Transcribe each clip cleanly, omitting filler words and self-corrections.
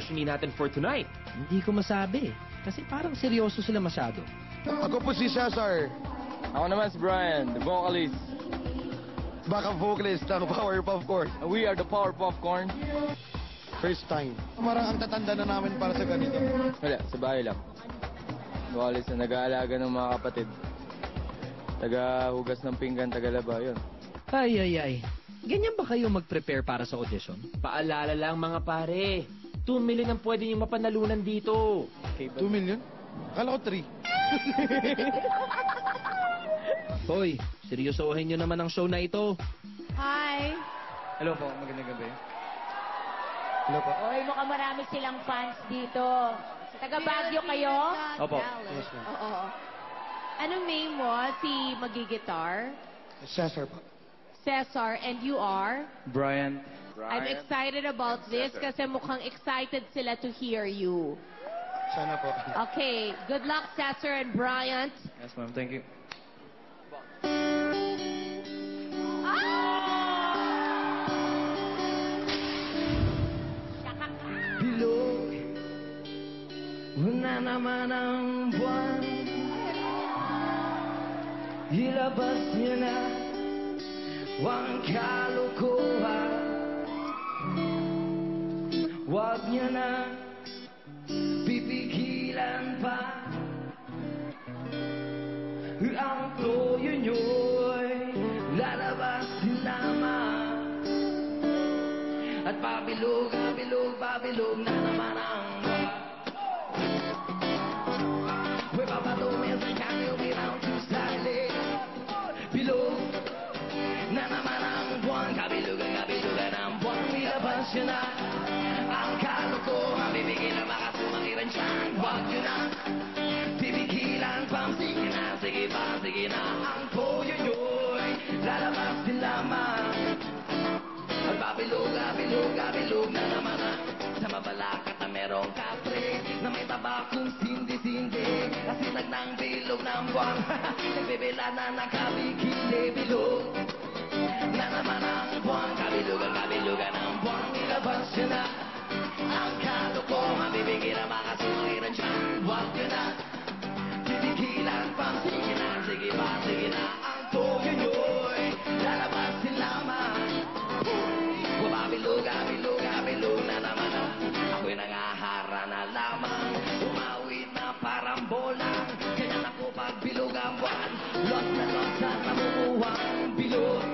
Singin natin for tonight. Hindi ko masabi. Kasi parang seryoso sila masyado. Ako po si Cesar, Ako naman si Brian, the vocalist. backup vocalist ng Powerpuff Corn. We are the Powerpuff Corn. First time. Marang ang tatanda na namin para sa ganito. Wala, sa bahay lang. Vocalist na nag-aalaga ng mga kapatid. Taga-hugas ng pinggan, taga-laba, yun. Ay. Ganyan ba kayo mag-prepare para sa audition? Paalala lang mga pare. 2 million ang pwede niyong mapanalunan dito. Okay, 2 million? Akala ko 3. Hoy, seryosohin nyo naman ang show na ito. Hi! Hello po, magandang gabi. Hello po. Oy, mukhang marami silang fans dito. Taga Baguio kayo? Opo. Yes, ma'am. Oo. Anong name mo? Si magigitar? Cesar po. Cesar, and you are? Brian. I'm excited about this kasi mukhang excited sila to hear you. Sana po. Okay, good luck Cesar and Bryant. Yes, ma'am. Thank you. Bilog, na naman ang buwan. Ilabas niya na ang kalokohan. Huwag niya na pipigilan pa. Ang toyo niyo'y lalabas din lamang. At pabilog na naman ang buwan. We're about to miss a can't be down to slightly. Bilog na naman ang buwan. Kabilugan ang buwan. Ilabas yun na ang kalokohan. Bibigyan na makasumangiran siyan. Huwag yun na pipigilan pa. Sige na ang toyo nyo'y lalabas din lamang. At pabilog na naman na sa mabalakat na merong kapre na may tabakong sindi-sindi. Kasinag ng bilog ng buwan. Nagbibila na nakabikini. Bilog na naman ang buwan. Kabilugan ang buwan. Ilabas yun na ang kalokohan. Bibigyan na makasumangiran siya. Huwag yun na pipigilan pa. Sige na ang toyo nyo'y lalabas din lamang. Bilog na naman na ako'y nangahara na lamang. Umawit na parang bolang. Ganyan ako pag bilog ang buwan. Lot na namukuhang bilog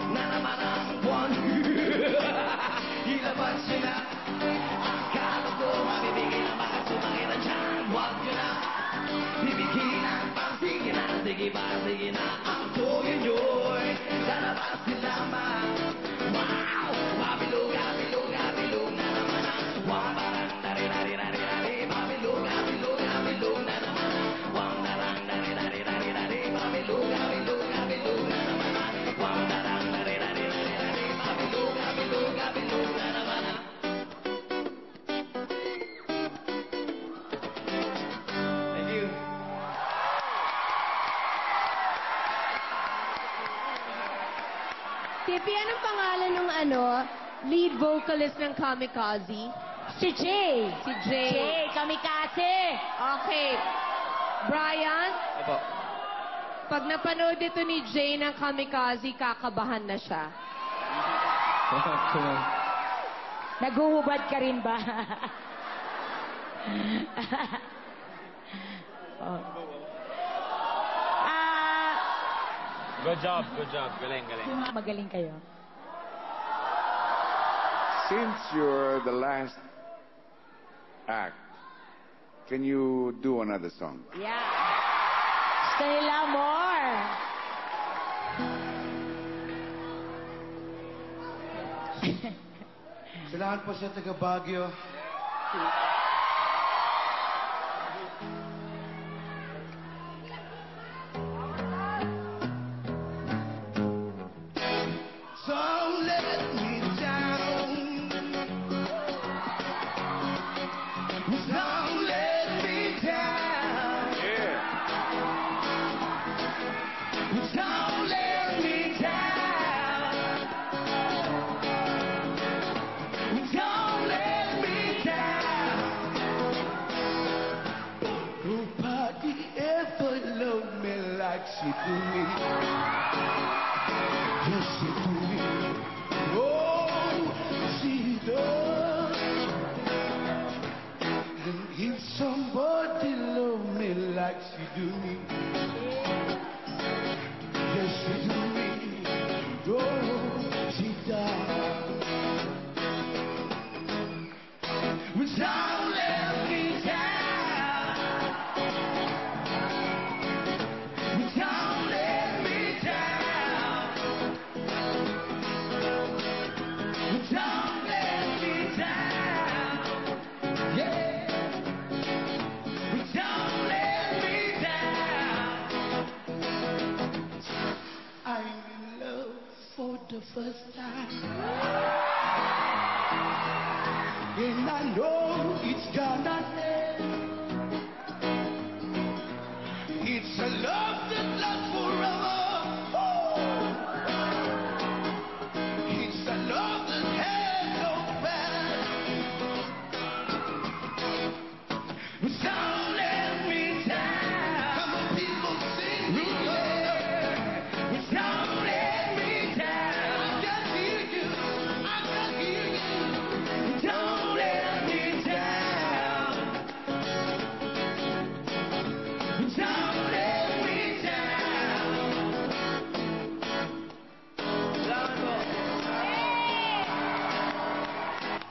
na naman ang buwan. Ilabas yun na ang kalokohan. Bibigyan na makasumangiran siyan. Huwag yun na pipigilan pa. Sige na ang toyo nyo'y lalabas din lamang. Wow! Mabilog na naman ang buwan. Parang dari. Mabilog na naman ang buwan. Darang dari. Mabilog na naman ang buwan. Darang dari. Mabilog na naman ang Thank you. Tipi, anong pangalan ng lead vocalist ng Kamikaze? Si Jay. Si Jay. Jay, Kamikaze. Okay. Brian, Opo. pag napanood ito ni Jay ng Kamikaze, kakabahan na siya. Naguhubad ka rin ba? Good job. Galing. Magaling kayo. Since you're the last act, can you do another song? Yeah. Gusto nila more. Sa lahat po sa taga Baguio. Don't let me down. Don't let me down. Yeah. Don't let me down. Don't let me down. she do me. Yes, she do me. Oh, she does. And if somebody love me like she do me, yes, she do me. Oh, she does. Well, don't let me down. Well, don't let me down. Well, don't let me down. Yeah. Well, don't let me down. I'm in love for the first time. And I know it's gonna end. It's a love that lasts forever. Oh. It's a love that has no past. But don't let me down. Come on, people, sing me but don't let me down. I can hear you. I can hear you. Don't let me down. Don't let me down.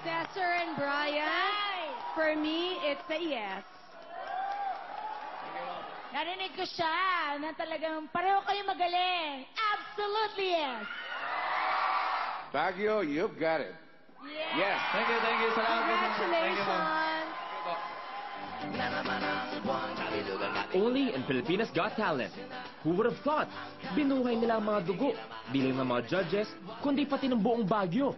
Cesar and Brian, for me, it's a yes. Narinig ko siya na talagang pareho kayo magaling. Absolutely yes. Baguio, you've got it. Yes. Thank you. Salamat po. Thank you po. Congratulations. Only in Filipinas Got Talent. Who would have thought? Binuhay nila ang mga dugo. Di lang ng mga judges, kundi pati ng buong Baguio.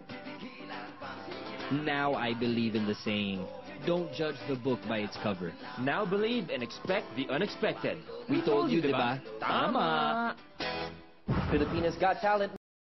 Now I believe in the saying, don't judge the book by its cover. Now believe and expect the unexpected. We told you, diba? Tama! Filipinas Got Talent